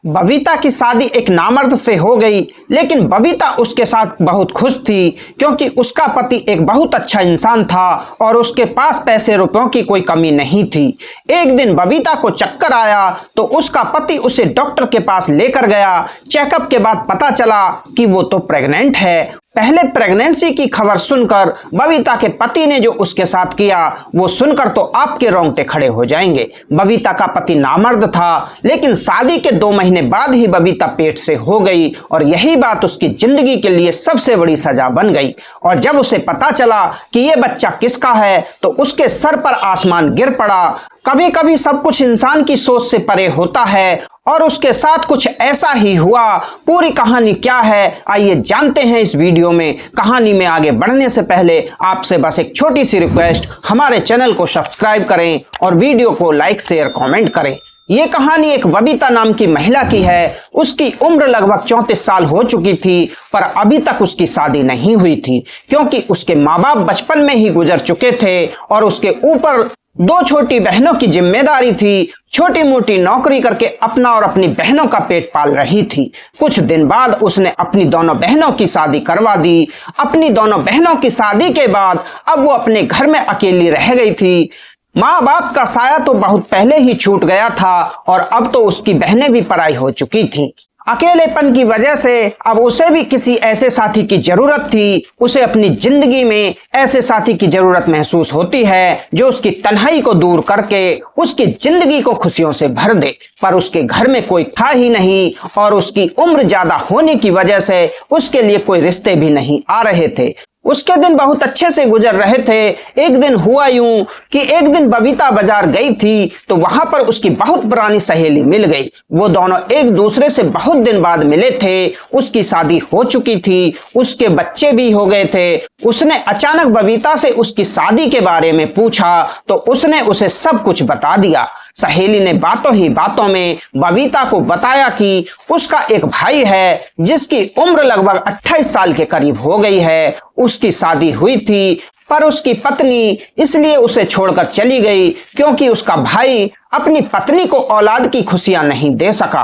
बबीता की शादी एक नामर्द से हो गई, लेकिन बबीता उसके साथ बहुत खुश थी क्योंकि उसका पति एक बहुत अच्छा इंसान था और उसके पास पैसे रुपयों की कोई कमी नहीं थी। एक दिन बबीता को चक्कर आया तो उसका पति उसे डॉक्टर के पास लेकर गया। चेकअप के बाद पता चला कि वो तो प्रेग्नेंट है। पहले प्रेगनेंसी की खबर सुनकर बबीता के पति ने जो उसके साथ किया वो सुनकर तो आपके रोंगटे खड़े हो जाएंगे। बबीता का पति नामर्द था, लेकिन शादी के 2 महीने बाद ही बबीता पेट से हो गई और यही बात उसकी जिंदगी के लिए सबसे बड़ी सजा बन गई। और जब उसे पता चला कि ये बच्चा किसका है तो उसके सर पर आसमान गिर पड़ा। कभी कभी सब कुछ इंसान की सोच से परे होता है और उसके साथ कुछ ऐसा ही हुआ। पूरी कहानी क्या है आइए जानते हैं इस वीडियो में। कहानी में आगे बढ़ने से पहले आपसे बस एक छोटी सी रिक्वेस्ट, हमारे चैनल को सब्सक्राइब करें और वीडियो को लाइक शेयर कमेंट करें। ये कहानी एक बबीता नाम की महिला की है। उसकी उम्र लगभग 34 साल हो चुकी थी, पर अभी तक उसकी शादी नहीं हुई थी क्योंकि उसके माँ बाप बचपन में ही गुजर चुके थे और उसके ऊपर 2 छोटी बहनों की जिम्मेदारी थी। छोटी मोटी नौकरी करके अपना और अपनी बहनों का पेट पाल रही थी। कुछ दिन बाद उसने अपनी दोनों बहनों की शादी करवा दी। अपनी दोनों बहनों की शादी के बाद अब वो अपने घर में अकेली रह गई थी। माँ बाप का साया तो बहुत पहले ही छूट गया था और अब तो उसकी बहनें भी पराई हो चुकी थीं। अकेलेपन की वजह से अब उसे भी किसी ऐसे साथी की जरूरत थी। उसे अपनी जिंदगी में ऐसे साथी की जरूरत महसूस होती है जो उसकी तन्हाई को दूर करके उसकी जिंदगी को खुशियों से भर दे। पर उसके घर में कोई था ही नहीं और उसकी उम्र ज्यादा होने की वजह से उसके लिए कोई रिश्ते भी नहीं आ रहे थे। उसके दिन बहुत अच्छे से गुजर रहे थे। एक दिन हुआ यूं कि एक दिन बबीता बाजार गई थी तो वहां पर उसकी बहुत पुरानी सहेली मिल गई। वो दोनों एक दूसरे से बहुत दिन बाद मिले थे। उसकी शादी हो चुकी थी, उसके बच्चे भी हो गए थे। उसने अचानक बबीता से उसकी शादी के बारे में पूछा तो उसने उसे सब कुछ बता दिया। सहेली ने बातों ही बातों में बबीता को बताया कि उसका एक भाई है जिसकी उम्र लगभग 28 साल के करीब हो गई है। उसकी शादी हुई थी पर उसकी पत्नी इसलिए उसे छोड़कर चली गई क्योंकि उसका भाई अपनी पत्नी को औलाद की खुशियां नहीं दे सका।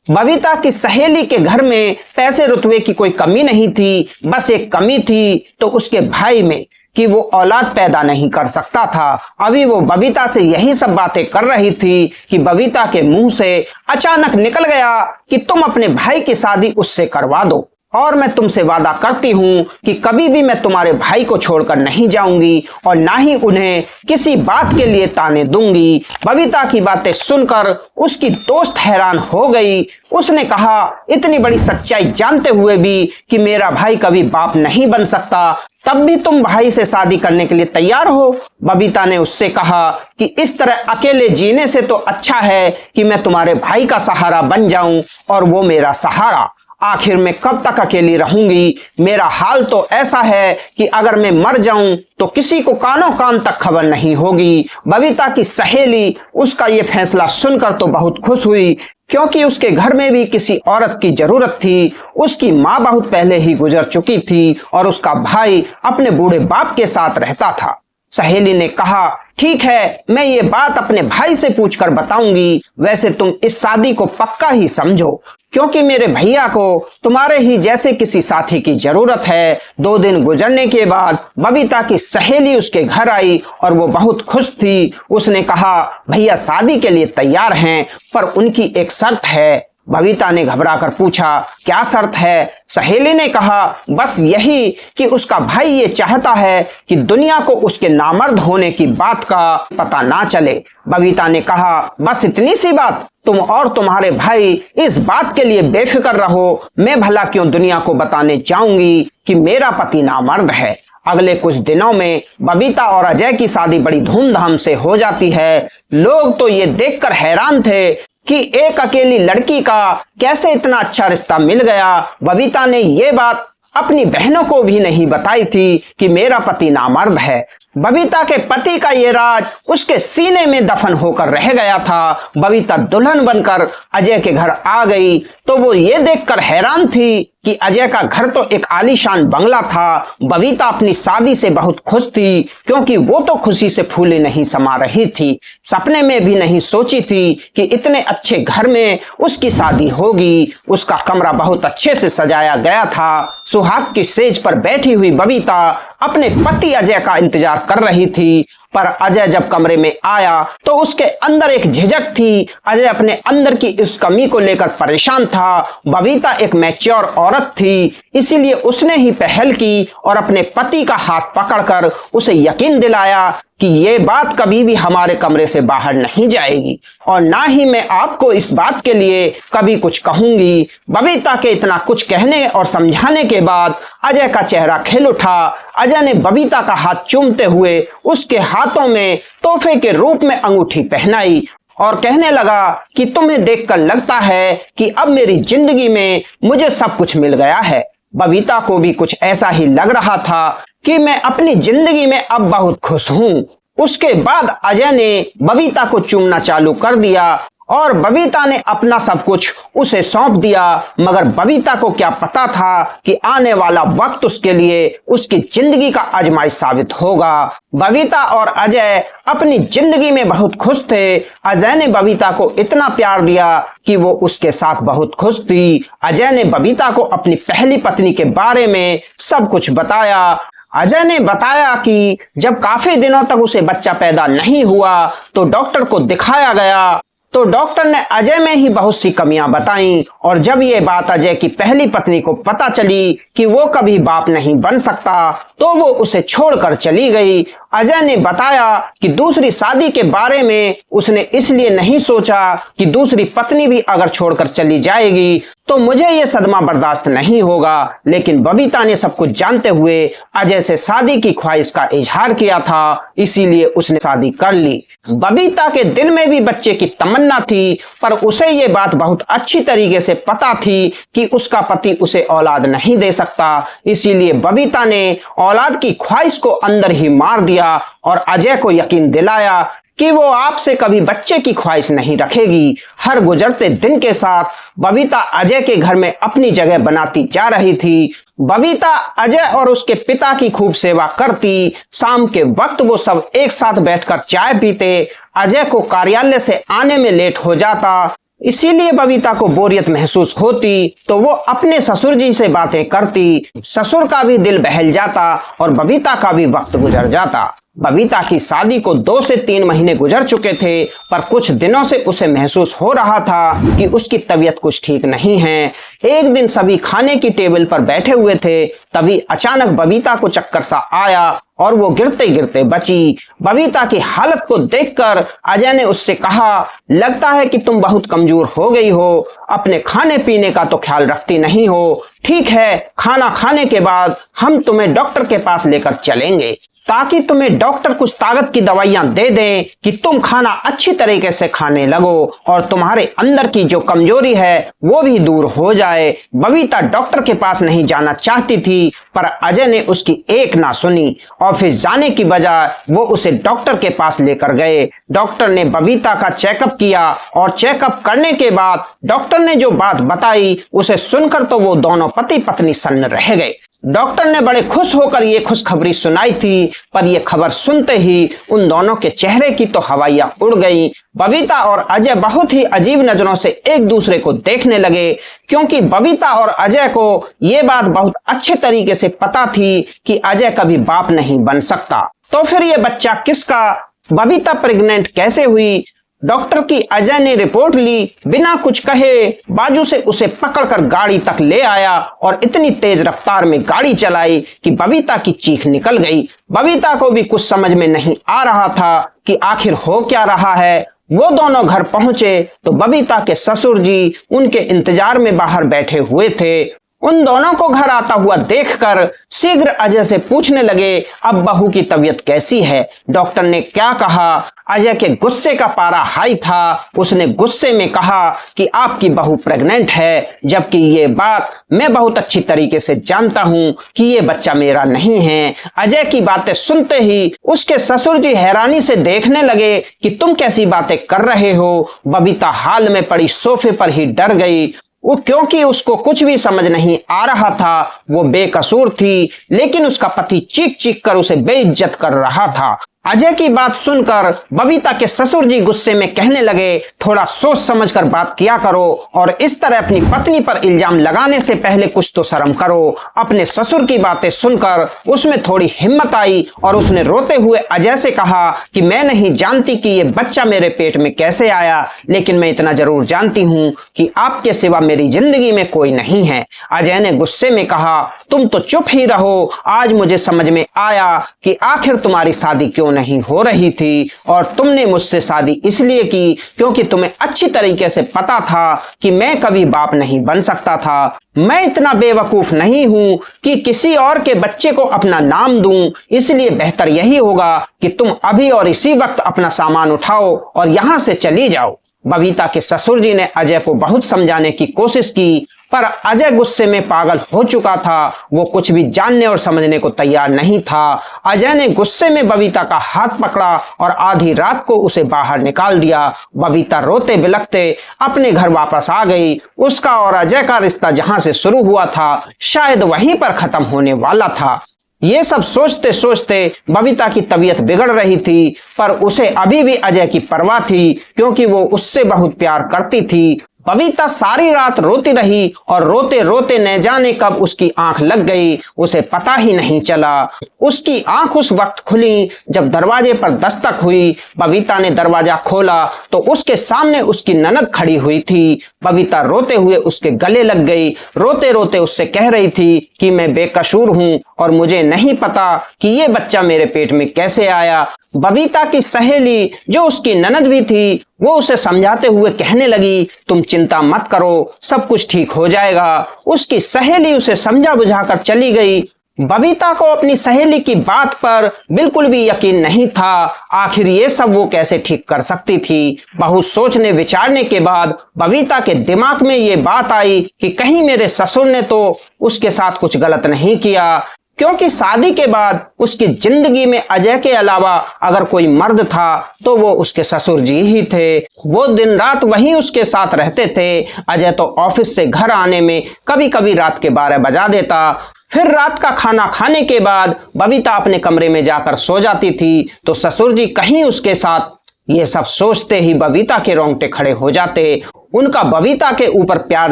बबीता की सहेली के घर में पैसे रुतबे की कोई कमी नहीं थी, बस एक कमी थी तो उसके भाई में कि वो औलाद पैदा नहीं कर सकता था। अभी वो बबीता से यही सब बातें कर रही थी कि बबीता के मुंह से अचानक निकल गया कि तुम अपने भाई की शादी उससे करवा दो और मैं तुमसे वादा करती हूँ कि कभी भी मैं तुम्हारे भाई को छोड़कर नहीं जाऊंगी और ना ही उन्हें किसी बात के लिए ताने दूंगी। बबीता की बातें सुनकर उसकी दोस्त हैरान हो गई। उसने कहा, इतनी बड़ी सच्चाई जानते हुए भी कि मेरा भाई कभी बाप नहीं बन सकता, तब भी तुम भाई से शादी करने के लिए तैयार हो? बबीता ने उससे कहा कि इस तरह अकेले जीने से तो अच्छा है कि मैं तुम्हारे भाई का सहारा बन जाऊं और वो मेरा सहारा। आखिर मैं कब तक अकेली रहूंगी? मेरा हाल तो ऐसा है कि अगर मैं मर जाऊं तो किसी को कानों कान तक खबर नहीं होगी। बबीता की सहेली उसका ये फैसला सुनकर तो बहुत खुश हुई क्योंकि उसके घर में भी किसी औरत की जरूरत थी। उसकी माँ बहुत पहले ही गुजर चुकी थी और उसका भाई अपने बूढ़े बाप के साथ रहता था। सहेली ने कहा, ठीक है, मैं ये बात अपने भाई से पूछकर बताऊंगी। वैसे तुम इस शादी को पक्का ही समझो क्योंकि मेरे भैया को तुम्हारे ही जैसे किसी साथी की जरूरत है। 2 दिन गुजरने के बाद बबीता की सहेली उसके घर आई और वो बहुत खुश थी। उसने कहा, भैया शादी के लिए तैयार हैं पर उनकी एक शर्त है। बबीता ने घबराकर पूछा, क्या शर्त है? सहेली ने कहा, बस यही कि उसका भाई ये चाहता है कि दुनिया को उसके नामर्द होने की बात का पता ना चले। बबीता ने कहा, बस इतनी सी बात? तुम और तुम्हारे भाई इस बात के लिए बेफिक्र रहो, मैं भला क्यों दुनिया को बताने जाऊंगी कि मेरा पति नामर्द है। अगले कुछ दिनों में बबीता और अजय की शादी बड़ी धूमधाम से हो जाती है। लोग तो ये देखकर हैरान थे कि एक अकेली लड़की का कैसे इतना अच्छा रिश्ता मिल गया। बबीता ने ये बात अपनी बहनों को भी नहीं बताई थी कि मेरा पति नामर्द है। बबीता के पति का ये राज उसके सीने में दफन होकर रह गया था। बबीता दुल्हन बनकर अजय के घर आ गई तो वो ये देखकर हैरान थी कि अजय का घर तो एक आलीशान बंगला था। बबीता अपनी शादी से बहुत खुश थी क्योंकि वो तो खुशी से फूले नहीं समा रही थी। सपने में भी नहीं सोची थी कि इतने अच्छे घर में उसकी शादी होगी। उसका कमरा बहुत अच्छे से सजाया गया था। सुहाग की सेज पर बैठी हुई बबीता अपने पति अजय का इंतजार कर रही थी, पर अजय जब कमरे में आया तो उसके अंदर एक झिझक थी। अजय अपने अंदर की इस कमी को लेकर परेशान था। बबीता एक मैच्योर औरत थी, इसीलिए उसने ही पहल की और अपने पति का हाथ पकड़कर उसे यकीन दिलाया कि ये बात कभी भी हमारे कमरे से बाहर नहीं जाएगी और ना ही मैं आपको इस बात के लिए कभी कुछ कहूंगी। बबीता के इतना कुछ कहने और समझाने के बाद अजय का चेहरा खिल उठा। अजय ने बबीता का हाथ चूमते हुए उसके हाथों में तोहफे के रूप में अंगूठी पहनाई और कहने लगा कि तुम्हें देखकर लगता है कि अब मेरी जिंदगी में मुझे सब कुछ मिल गया है। बबीता को भी कुछ ऐसा ही लग रहा था कि मैं अपनी जिंदगी में अब बहुत खुश हूँ। उसके बाद अजय ने बबीता को चूमना चालू कर दिया और बबीता ने अपना सब कुछ उसे सौंप दिया। मगर बबीता को क्या पता था कि आने वाला वक्त उसके लिए उसकी जिंदगी का आजमाइश साबित होगा। बबीता और अजय अपनी जिंदगी में बहुत खुश थे। अजय ने बबीता को इतना प्यार दिया कि वो उसके साथ बहुत खुश थी। अजय ने बबीता को अपनी पहली पत्नी के बारे में सब कुछ बताया। अजय ने बताया कि जब काफी दिनों तक उसे बच्चा पैदा नहीं हुआ तो डॉक्टर को दिखाया गया तो डॉक्टर ने अजय में ही बहुत सी कमियां बताई और जब ये बात अजय की पहली पत्नी को पता चली कि वो कभी बाप नहीं बन सकता तो वो उसे छोड़कर चली गई। अजय ने बताया कि दूसरी शादी के बारे में उसने इसलिए नहीं सोचा कि दूसरी पत्नी भी अगर छोड़कर चली जाएगी तो मुझे ये सदमा बर्दाश्त नहीं होगा, लेकिन बबीता ने सब कुछ जानते हुए अजय से शादी की ख्वाहिश का इजहार किया था, इसीलिए उसने शादी कर ली। बबीता के दिल में भी बच्चे की तमन्ना थी, पर उसे ये बात बहुत अच्छी तरीके से पता थी कि उसका पति उसे औलाद नहीं दे सकता। इसीलिए बबीता ने औलाद की ख्वाहिश को अंदर ही मार दिया और अजय को यकीन दिलाया कि वो आपसे कभी बच्चे की ख्वाहिश नहीं रखेगी। हर गुजरते दिन के साथ बबीता अजय के घर में अपनी जगह बनाती जा रही थी। बबीता अजय और उसके पिता की खूब सेवा करती। शाम के वक्त वो सब एक साथ बैठकर चाय पीते। अजय को कार्यालय से आने में लेट हो जाता, इसीलिए बबीता को बोरियत महसूस होती तो वो अपने ससुर जी से बातें करती। ससुर का भी दिल बहल जाता और बबीता का भी वक्त गुजर जाता। बबीता की शादी को 2 से 3 महीने गुजर चुके थे, पर कुछ दिनों से उसे महसूस हो रहा था कि उसकी तबीयत कुछ ठीक नहीं है। एक दिन सभी खाने की टेबल पर बैठे हुए थे, तभी अचानक बबीता को चक्कर सा आया और वो गिरते गिरते बची। बबीता की हालत को देखकर अजय ने उससे कहा, लगता है कि तुम बहुत कमजोर हो गई हो, अपने खाने पीने का तो ख्याल रखती नहीं हो। ठीक है, खाना खाने के बाद हम तुम्हें डॉक्टर के पास लेकर चलेंगे ताकि तुम्हें डॉक्टर कुछ ताकत की दवाइयां दे दें कि तुम खाना अच्छी तरीके से खाने लगो और तुम्हारे अंदर की जो कमजोरी है वो भी दूर हो जाए। बबीता डॉक्टर के पास नहीं जाना चाहती थी, पर अजय ने उसकी एक ना सुनी। ऑफिस जाने की बजाय वो उसे डॉक्टर के पास लेकर गए। डॉक्टर ने बबीता का चेकअप किया और चेकअप करने के बाद डॉक्टर ने जो बात बताई उसे सुनकर तो वो दोनों पति पत्नी सन्न रह गए। डॉक्टर ने बड़े खुश होकर ये खुशखबरी सुनाई थी, पर यह खबर सुनते ही उन दोनों के चेहरे की तो हवाइयां उड़ गईं। बबीता और अजय बहुत ही अजीब नजरों से एक दूसरे को देखने लगे, क्योंकि बबीता और अजय को ये बात बहुत अच्छे तरीके से पता थी कि अजय कभी बाप नहीं बन सकता। तो फिर ये बच्चा किसका? बबीता प्रेग्नेंट कैसे हुई? डॉक्टर की अजय ने रिपोर्ट ली, बिना कुछ कहे बाजू से उसे पकड़कर गाड़ी तक ले आया और इतनी तेज रफ्तार में गाड़ी चलाई कि बबीता की चीख निकल गई। बबीता को भी कुछ समझ में नहीं आ रहा था कि आखिर हो क्या रहा है। वो दोनों घर पहुंचे तो बबीता के ससुर जी उनके इंतजार में बाहर बैठे हुए थे। उन दोनों को घर आता हुआ देखकर शीघ्र अजय से पूछने लगे, अब बहू की तबीयत कैसी है? डॉक्टर ने क्या कहा? अजय के गुस्से का पारा हाई था। उसने गुस्से में कहा कि आपकी बहू प्रेग्नेंट है, जबकि ये बात मैं बहुत अच्छी तरीके से जानता हूँ कि ये बच्चा मेरा नहीं है। अजय की बातें सुनते ही उसके ससुर जी हैरानी से देखने लगे कि तुम कैसी बातें कर रहे हो। बबीता हाल में पड़ी सोफे पर ही डर गई, वो क्योंकि उसको कुछ भी समझ नहीं आ रहा था। वो बेकसूर थी, लेकिन उसका पति चीख चीख कर उसे बेइज्जत कर रहा था। अजय की बात सुनकर बबीता के ससुर जी गुस्से में कहने लगे, थोड़ा सोच समझकर बात किया करो और इस तरह अपनी पत्नी पर इल्जाम लगाने से पहले कुछ तो शर्म करो। अपने ससुर की बातें सुनकर उसमें थोड़ी हिम्मत आई और उसने रोते हुए अजय से कहा कि मैं नहीं जानती कि ये बच्चा मेरे पेट में कैसे आया, लेकिन मैं इतना जरूर जानती हूँ कि आपके सिवा मेरी जिंदगी में कोई नहीं है। अजय ने गुस्से में कहा, तुम तो चुप ही रहो। आज मुझे समझ में आया कि आखिर तुम्हारी शादी क्यों नहीं हो रही थी, और तुमने मुझसे शादी इसलिए की क्योंकि तुम्हें अच्छी तरीके से पता था कि मैं कभी बाप नहीं बन सकता था। मैं इतना बेवकूफ नहीं हूं कि किसी और के बच्चे को अपना नाम दूं, इसलिए बेहतर यही होगा कि तुम अभी और इसी वक्त अपना सामान उठाओ और यहां से चली जाओ। बबीता के ससुर जी ने अजय को बहुत समझाने की कोशिश की, पर अजय गुस्से में पागल हो चुका था। वो कुछ भी जानने और समझने को तैयार नहीं था। अजय ने गुस्से में बबीता का हाथ पकड़ा और आधी रात को उसे बाहर निकाल दिया। बबीता रोते बिलखते अपने घर वापस आ गई। उसका और अजय का रिश्ता जहां से शुरू हुआ था, शायद वहीं पर खत्म होने वाला था। ये सब सोचते सोचते बबीता की तबीयत बिगड़ रही थी, पर उसे अभी भी अजय की परवाह थी, क्योंकि वो उससे बहुत प्यार करती थी। बबीता सारी रात रोती रही और रोते रोते न जाने कब उसकी आंख लग गई, उसे पता ही नहीं चला। उसकी आंख उस वक्त खुली जब दरवाजे पर दस्तक हुई। बबीता ने दरवाजा खोला तो उसके सामने उसकी ननद खड़ी हुई थी। बबीता रोते हुए उसके गले लग गई, रोते रोते उससे कह रही थी कि मैं बेकसूर हूँ और मुझे नहीं पता कि ये बच्चा मेरे पेट में कैसे आया। बबीता की सहेली जो उसकी ननद भी थी, वो उसे समझाते हुए कहने लगी, तुम चिंता मत करो, सब कुछ ठीक हो जाएगा। उसकी सहेली उसे समझा बुझाकर चली गई। बबीता को अपनी सहेली की बात पर बिल्कुल भी यकीन नहीं था। आखिर ये सब वो कैसे ठीक कर सकती थी? बहुत सोचने विचारने के बाद बबीता के दिमाग में ये बात आई कि कहीं मेरे ससुर ने तो उसके साथ कुछ गलत नहीं किया, क्योंकि शादी के बाद उसकी जिंदगी में अजय के अलावा अगर कोई मर्द था तो वो उसके ससुर जी ही थे। वो दिन रात वहीं उसके साथ रहते थे। अजय तो ऑफिस से घर आने में कभी कभी रात के 12 बजा देता। फिर रात का खाना खाने के बाद बबीता अपने कमरे में जाकर सो जाती थी तो ससुर जी कहीं उसके साथ। ये सब सोचते ही बबीता के रोंगटे खड़े हो जाते। उनका बबीता के ऊपर प्यार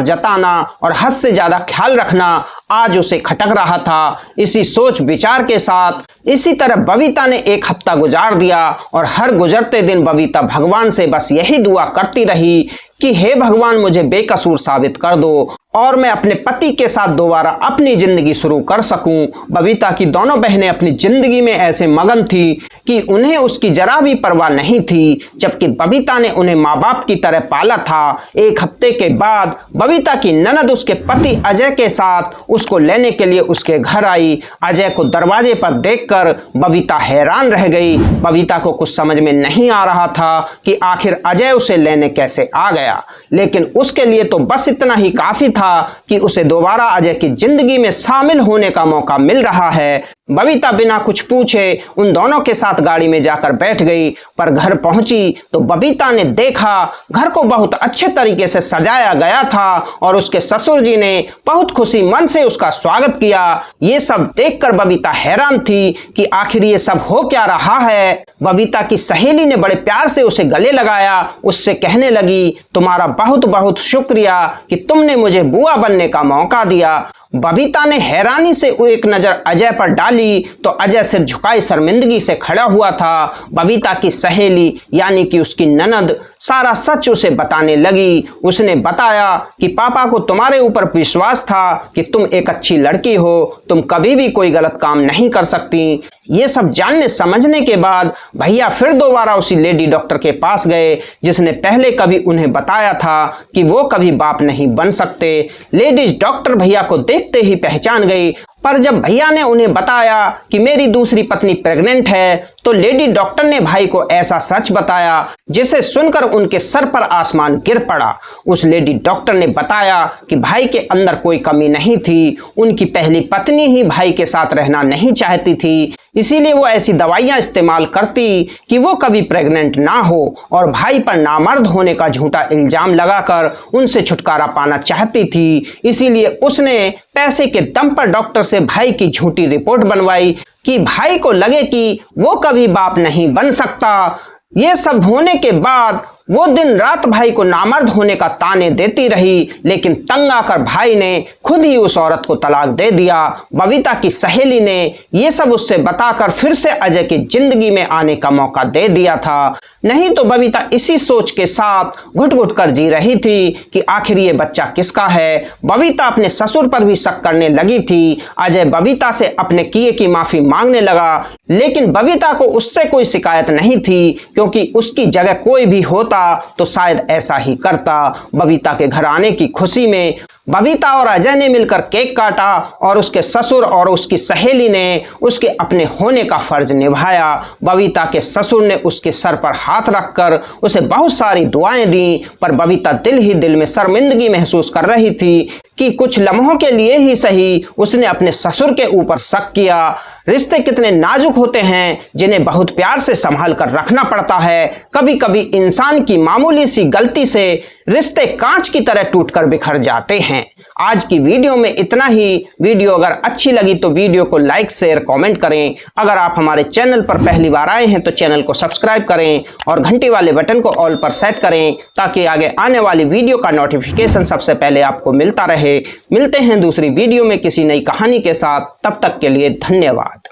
जताना और हद से ज्यादा ख्याल रखना आज उसे खटक रहा था। इसी सोच विचार के साथ इसी तरह बबीता ने एक हफ्ता गुजार दिया और हर गुजरते दिन बबीता भगवान से बस यही दुआ करती रही कि हे भगवान, मुझे बेकसूर साबित कर दो और मैं अपने पति के साथ दोबारा अपनी जिंदगी शुरू कर सकूं। बबीता की दोनों बहनें अपनी जिंदगी में ऐसे मगन थी कि उन्हें उसकी जरा भी परवाह नहीं थी, जबकि बबीता ने उन्हें माँ बाप की तरह पाला था। एक हफ्ते के बाद बबीता की ननद उसके पति अजय के साथ उसको लेने के लिए उसके घर आई। अजय को दरवाजे पर देखकर बबीता हैरान रह गई। बबीता को कुछ समझ में नहीं आ रहा था कि आखिर अजय उसे लेने कैसे आ गया, लेकिन उसके लिए तो बस इतना ही काफी था कि उसे दोबारा अजय की जिंदगी में शामिल होने का मौका मिल रहा है। बबीता बिना कुछ पूछे उन दोनों के साथ गाड़ी में जाकर बैठ गई, पर घर पहुंची तो बबीता ने देखा घर को बहुत अच्छे तरीके से सजाया गया था और उसके ससुर जी ने बहुत खुशी मन से उसका स्वागत किया। ये सब देखकर बबीता हैरान थी कि आखिर ये सब हो क्या रहा है। बबीता की सहेली ने बड़े प्यार से उसे गले लगाया, उससे कहने लगी, तुम्हारा बहुत बहुत शुक्रिया कि तुमने मुझे बुआ बनने का मौका दिया। बबीता ने हैरानी से एक नजर अजय पर डाली तो अजय सिर झुकाए शर्मिंदगी से खड़ा हुआ था। बबीता की सहेली यानी कि उसकी ननद सारा सच उसे बताने लगी। उसने बताया कि पापा को तुम्हारे ऊपर विश्वास था कि तुम एक अच्छी लड़की हो, तुम कभी भी कोई गलत काम नहीं कर सकती। ये सब जानने समझने के बाद भैया फिर दोबारा उसी लेडी डॉक्टर के पास गए जिसने पहले कभी उन्हें बताया था कि वो कभी बाप नहीं बन सकते। लेडीज डॉक्टर भैया को देखते ही पहचान गई। पर जब भैया ने उन्हें बताया कि मेरी दूसरी पत्नी प्रेग्नेंट है, तो लेडी डॉक्टर ने भाई को ऐसा सच बताया जिसे सुनकर उनके सर पर आसमान गिर पड़ा। उस लेडी डॉक्टर ने बताया कि भाई के अंदर कोई कमी नहीं थी, उनकी पहली पत्नी ही भाई के साथ रहना नहीं चाहती थी, इसीलिए वो ऐसी दवाइयां इस्तेमाल करती कि वो कभी प्रेग्नेंट ना हो और भाई पर नामर्द होने का झूठा इल्जाम लगाकर उनसे छुटकारा पाना चाहती थी। इसीलिए उसने पैसे के दम पर डॉक्टर से भाई की झूठी रिपोर्ट बनवाई कि भाई को लगे कि वो कभी बाप नहीं बन सकता। ये सब होने के बाद वो दिन रात भाई को नामर्द होने का ताने देती रही, लेकिन तंग आकर भाई ने खुद ही उस औरत को तलाक दे दिया। बबीता की सहेली ने ये सब उससे बताकर फिर से अजय की जिंदगी में आने का मौका दे दिया था, नहीं तो बबीता इसी सोच के साथ घुट घुट कर जी रही थी कि आखिर ये बच्चा किसका है। बबीता अपने ससुर पर भी शक करने लगी थी। अजय बबीता से अपने किए की माफी मांगने लगा, लेकिन बबीता को उससे कोई शिकायत नहीं थी, क्योंकि उसकी जगह कोई भी होता तो शायद ऐसा ही करता। बबीता के घर आने की खुशी में बबीता और अजय ने मिलकर केक काटा और उसके ससुर और उसकी सहेली ने उसके अपने होने का फर्ज निभाया। बबीता के ससुर ने उसके सर पर हाथ रखकर उसे बहुत सारी दुआएं दी, पर बबीता दिल ही दिल में शर्मिंदगी महसूस कर रही थी कि कुछ लम्हों के लिए ही सही उसने अपने ससुर के ऊपर शक किया। रिश्ते कितने नाजुक होते हैं जिन्हें बहुत प्यार से संभाल कर रखना पड़ता है। कभी कभी इंसान की मामूली सी गलती से रिश्ते कांच की तरह टूटकर बिखर जाते हैं। आज की वीडियो में इतना ही। वीडियो अगर अच्छी लगी तो वीडियो को लाइक शेयर कमेंट करें। अगर आप हमारे चैनल पर पहली बार आए हैं तो चैनल को सब्सक्राइब करें और घंटी वाले बटन को ऑल पर सेट करें, ताकि आगे आने वाली वीडियो का नोटिफिकेशन सबसे पहले आपको मिलता रहे। मिलते हैं दूसरी वीडियो में किसी नई कहानी के साथ, तब तक के लिए धन्यवाद।